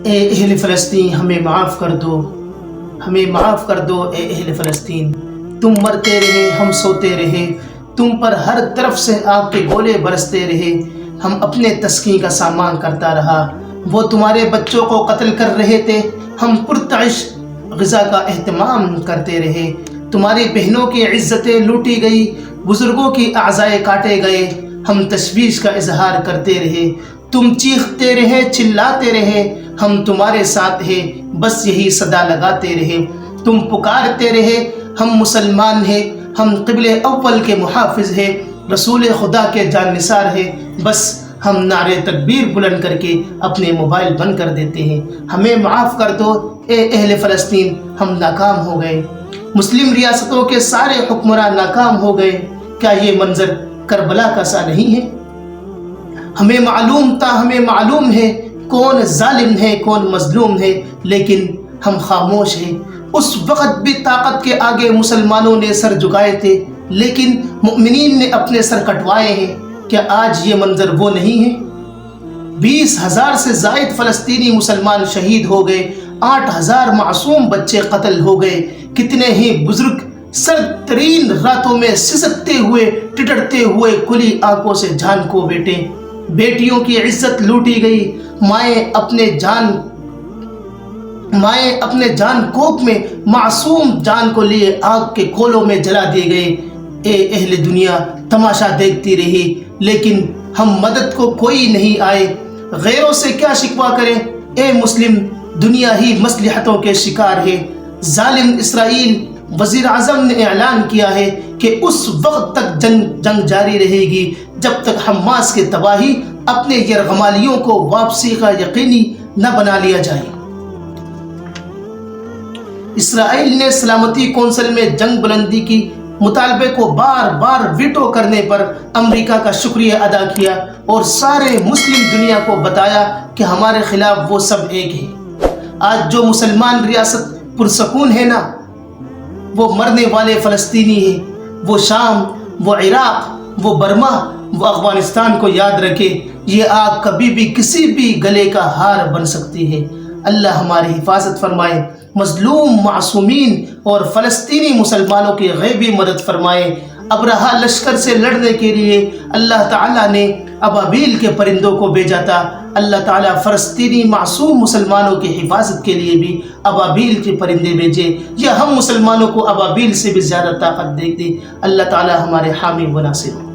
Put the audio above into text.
اے اہل فلسطین ہمیں معاف کر دو، ہمیں معاف کر دو اے اہل فلسطین۔ تم مرتے رہے، ہم سوتے رہے، تم پر ہر طرف سے آگ کے گولے برستے رہے، ہم اپنے تسکین کا سامان کرتا رہا۔ وہ تمہارے بچوں کو قتل کر رہے تھے، ہم پرتعش غذا کا اہتمام کرتے رہے۔ تمہاری بہنوں کی عزتیں لوٹی گئی، بزرگوں کی اعضائے کاٹے گئے، ہم تشویش کا اظہار کرتے رہے۔ تم چیختے رہے، چلاتے رہے، ہم تمہارے ساتھ ہیں، بس یہی صدا لگاتے رہے۔ تم پکارتے رہے، ہم مسلمان ہیں، ہم قبلہ اول کے محافظ ہیں، رسول خدا کے جان نثار ہیں، بس ہم نعرے تکبیر بلند کر کے اپنے موبائل بند کر دیتے ہیں۔ ہمیں معاف کر دو اے اہل فلسطین، ہم ناکام ہو گئے۔ مسلم ریاستوں کے سارے حکمران ناکام ہو گئے۔ کیا یہ منظر کربلا کا سا نہیں ہے؟ ہمیں معلوم تھا، ہمیں معلوم ہے کون ظالم ہے کون مظلوم ہے، لیکن ہم خاموش ہیں۔ اس وقت بھی طاقت کے آگے مسلمانوں نے سر جھکائے تھے، لیکن مؤمنین نے اپنے سر کٹوائے ہیں۔ کیا آج یہ منظر وہ نہیں ہے؟ 20,000 سے زائد فلسطینی مسلمان شہید ہو گئے، 8,000 معصوم بچے قتل ہو گئے، کتنے ہی بزرگ سرد ترین راتوں میں سسکتے ہوئے ٹٹڑتے ہوئے کھلی آنکھوں سے جان کو بیٹے۔ بیٹیوں کی عزت لوٹی گئی، مائیں اپنے جان کوپ میں معصوم جان کو لیے آگ کے کھولوں میں جلا دیے گئے۔ اے اہل دنیا تماشا دیکھتی رہی، لیکن ہم مدد کو کوئی نہیں آئے۔ غیروں سے کیا شکوہ کریں؟ اے مسلم، دنیا ہی مصلحتوں کے شکار ہے۔ ظالم اسرائیل وزیر اعظم نے اعلان کیا ہے کہ اس وقت تک جنگ جاری رہے گی جب تک حماس کی تباہی اپنے یرغمالیوں کو واپسی کا یقینی نہ بنا لیا جائے۔ اسرائیل نے سلامتی کونسل میں جنگ بندی کی مطالبے کو بار بار ویٹو کرنے پر امریکہ کا شکریہ ادا کیا اور سارے مسلم دنیا کو بتایا کہ ہمارے خلاف وہ سب ایک ہیں۔ آج جو مسلمان ریاست پرسکون ہے نا، وہ مرنے والے فلسطینی ہیں۔ وہ شام، وہ عراق، وہ برما، وہ افغانستان کو یاد رکھے، یہ آگ کبھی بھی کسی بھی گلے کا ہار بن سکتی ہے۔ اللہ ہماری حفاظت فرمائے، مظلوم معصومین اور فلسطینی مسلمانوں کی غیبی مدد فرمائے۔ ابرہا لشکر سے لڑنے کے لیے اللہ تعالیٰ نے ابابیل کے پرندوں کو بھیجا تھا۔ اللہ تعالیٰ فلسطینی معصوم مسلمانوں کی حفاظت کے لیے بھی ابابیل کے پرندے بھیجے، یا ہم مسلمانوں کو ابابیل سے بھی زیادہ طاقت دے دے۔ اللہ تعالیٰ ہمارے حامی و ناصر ہو۔